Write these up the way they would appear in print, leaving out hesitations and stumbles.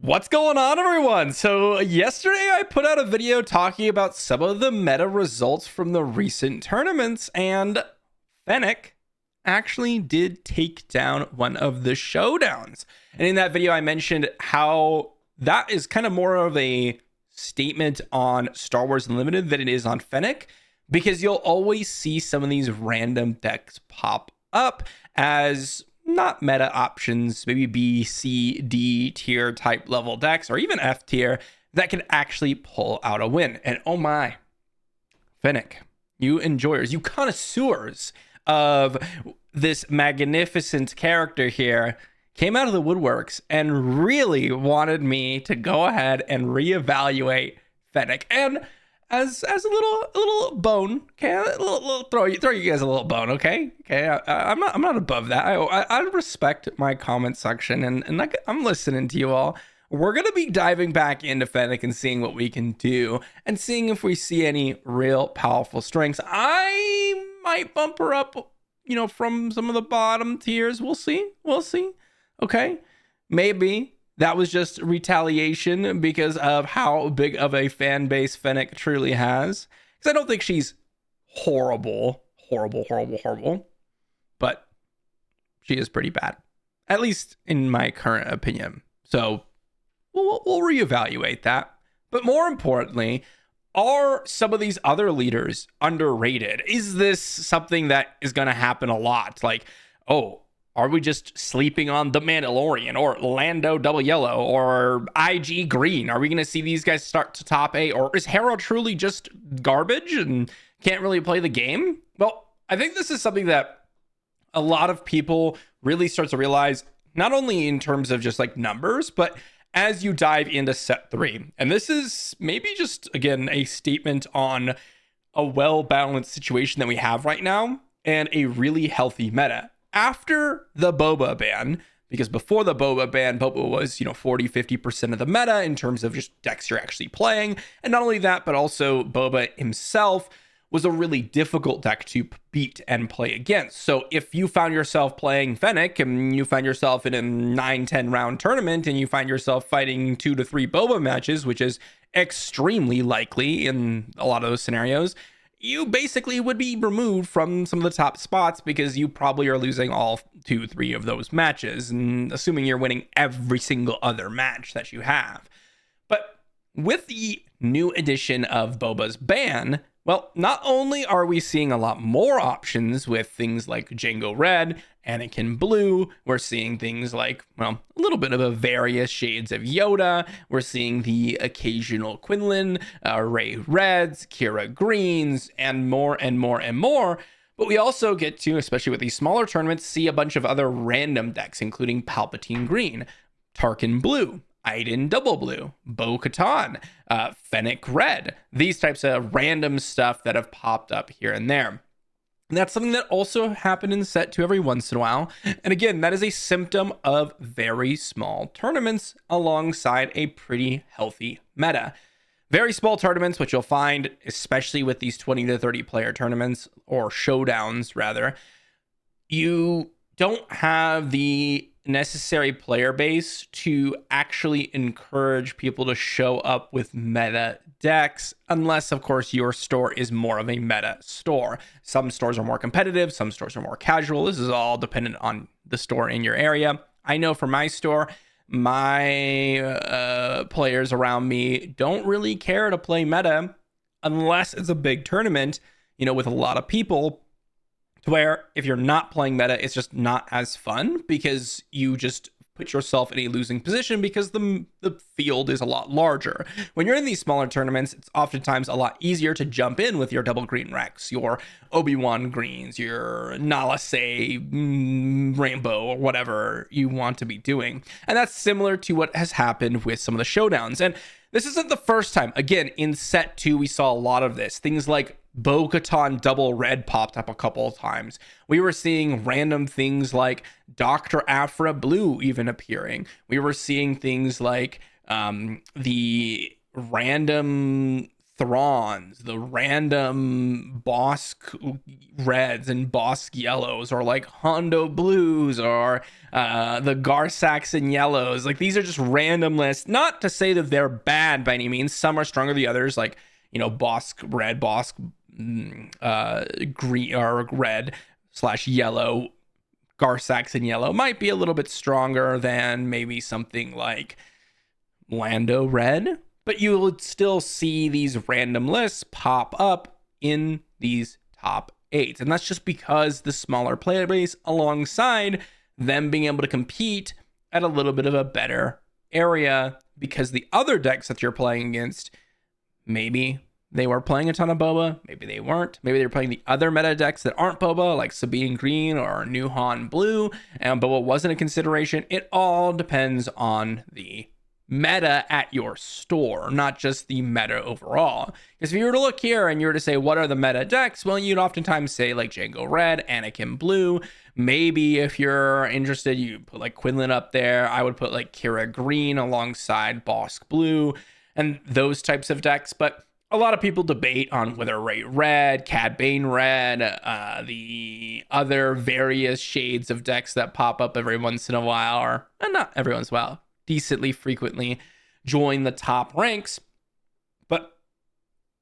What's going on, everyone? So yesterday I put out a video talking about some of the meta results from the recent tournaments, and Fennec actually did take down one of the showdowns. And in that video I mentioned how that is kind of more of a statement on Star Wars Unlimited than it is on Fennec, because you'll always see some of these random decks pop up as not meta options, maybe B, C, D tier type level decks, or even F tier, that can actually pull out a win. And oh my, Fennec, you enjoyers, you connoisseurs of this magnificent character here, came out of the woodworks and really wanted me to go ahead and reevaluate Fennec. And as a little bone, okay, throw you guys a little bone, okay? I'm not above that. I respect my comment section, and I'm listening to you all. We're gonna be diving back into Fennec and seeing what we can do, and seeing if we see any real powerful strengths. I might bump her up, from some of the bottom tiers. We'll see. Okay, maybe that was just retaliation because of how big of a fan base Fennec truly has. Because I don't think she's horrible, but she is pretty bad, at least in my current opinion. So we'll reevaluate that. But more importantly, are some of these other leaders underrated? Is this something that is going to happen a lot? Like, oh, are we just sleeping on The Mandalorian or Lando Double Yellow or IG Green? Are we going to see these guys start to top 8? Or is Harrow truly just garbage and can't really play the game? Well, I think this is something that a lot of people really start to realize, not only in terms of just like numbers, but as you dive into set 3. And this is maybe just, again, a statement on a well-balanced situation that we have right now and a really healthy meta. After the Boba ban, because before the Boba ban, Boba was, 40-50% of the meta in terms of just decks you're actually playing. And not only that, but also Boba himself was a really difficult deck to beat and play against. So if you found yourself playing Fennec and you find yourself in a 9-10 round tournament and you find yourself fighting 2 to 3 Boba matches, which is extremely likely in a lot of those scenarios, you basically would be removed from some of the top spots because you probably are losing all 2-3 of those matches, and assuming you're winning every single other match that you have. But with the new edition of Boba's ban, well, not only are we seeing a lot more options with things like Django Red, Anakin Blue, we're seeing things like, a little bit of a various shades of Yoda. We're seeing the occasional Quinlan, Rey Reds, Kira Greens, and more and more and more. But we also get to, especially with these smaller tournaments, see a bunch of other random decks, including Palpatine Green, Tarkin Blue, Iden Double Blue, Bo-Katan, Fennec Red, these types of random stuff that have popped up here and there. And that's something that also happened in set 2 every once in a while. And again, that is a symptom of very small tournaments alongside a pretty healthy meta. Very small tournaments, which you'll find, especially with these 20 to 30 player tournaments, or showdowns rather, you don't have the necessary player base to actually encourage people to show up with meta decks, unless of course your store is more of a meta store. Some stores are more competitive, some stores are more casual. This is all dependent on the store in your area. I know for my store, my players around me don't really care to play meta unless it's a big tournament, with a lot of people, to where if you're not playing meta, it's just not as fun because you just put yourself in a losing position because the field is a lot larger. When you're in these smaller tournaments, it's oftentimes a lot easier to jump in with your double green Rex, your Obi-Wan greens, your Nala Say Rainbow, or whatever you want to be doing. And that's similar to what has happened with some of the showdowns. And this isn't the first time. Again, in set 2, we saw a lot of this. Things like Bo-Katan Double Red popped up a couple of times. We were seeing random things like Dr. Aphra Blue even appearing. We were seeing things like the random Throns, the random Bosk reds and Bosk yellows, or like Hondo blues, or the Gar-Saxon yellows. Like, these are just random lists. Not to say that they're bad by any means. Some are stronger than the others, like, you know, Bosk red, Bosk green or red / yellow. Gar-Saxon yellow might be a little bit stronger than maybe something like Lando red, but you would still see these random lists pop up in these top 8. And that's just because the smaller player base, alongside them being able to compete at a little bit of a better area, because the other decks that you're playing against, maybe they were playing a ton of Boba, maybe they weren't. Maybe they were playing the other meta decks that aren't Boba, like Sabine Green or New Han Blue, and Boba wasn't a consideration. It all depends on the meta at your store, not just the meta overall. Because if you were to look here and you were to say, what are the meta decks? Well, you'd oftentimes say like Django Red, Anakin Blue. Maybe if you're interested, you put like Quinlan up there. I would put like Kira Green alongside Bosk Blue and those types of decks. But a lot of people debate on whether Ray Red, Cad Bane Red, the other various shades of decks that pop up every once in a while, or not every once in a while, decently frequently join the top ranks. But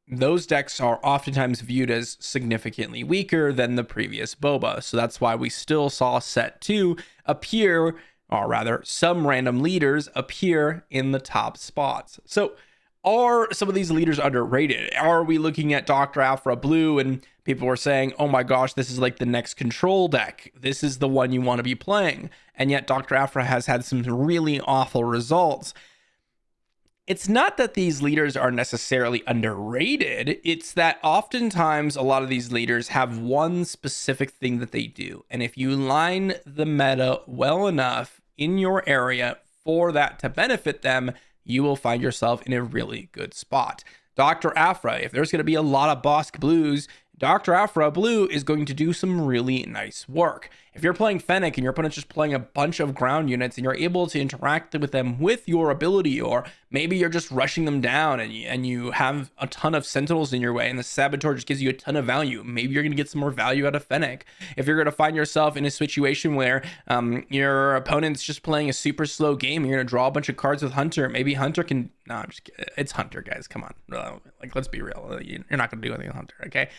those decks are oftentimes viewed as significantly weaker than the previous Boba. So that's why we still saw set 2 appear, or rather some random leaders appear in the top spots. So are some of these leaders underrated? Are we looking at Dr. Aphra Blue and people were saying, oh my gosh, this is like the next control deck. This is the one you want to be playing. And yet Dr. Aphra has had some really awful results. It's not that these leaders are necessarily underrated. It's that oftentimes a lot of these leaders have one specific thing that they do. And if you line the meta well enough in your area for that to benefit them, you will find yourself in a really good spot. Dr. Aphra, if there's going to be a lot of Bosk Blues, Dr. Aphra Blue is going to do some really nice work. If you're playing Fennec and your opponent's just playing a bunch of ground units and you're able to interact with them with your ability, or maybe you're just rushing them down and you have a ton of Sentinels in your way and the Saboteur just gives you a ton of value, maybe you're going to get some more value out of Fennec. If you're going to find yourself in a situation where your opponent's just playing a super slow game, you're going to draw a bunch of cards with Hunter, maybe Hunter can... No, I'm just kidding. It's Hunter, guys. Come on. Like, let's be real. You're not going to do anything with Hunter, okay?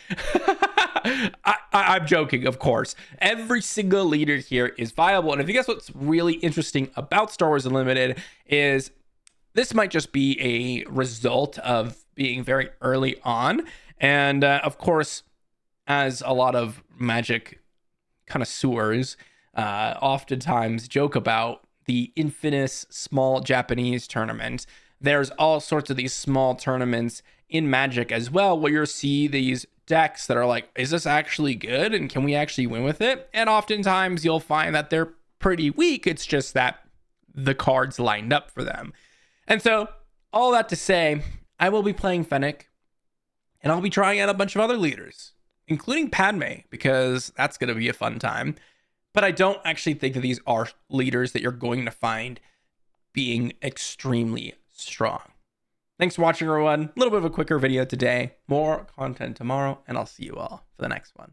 I'm joking, of course. Every single leader here is viable. And if you guess what's really interesting about Star Wars Unlimited is this might just be a result of being very early on. And of course, as a lot of Magic connoisseurs oftentimes joke about, the infamous small Japanese tournament, there's all sorts of these small tournaments in Magic as well, where you'll see these decks that are like, is this actually good? And can we actually win with it? And oftentimes you'll find that they're pretty weak. It's just that the cards lined up for them. And so all that to say, I will be playing Fennec and I'll be trying out a bunch of other leaders, including Padme, because that's going to be a fun time. But I don't actually think that these are leaders that you're going to find being extremely strong. Thanks for watching, everyone. A little bit of a quicker video today. More content tomorrow, and I'll see you all for the next one.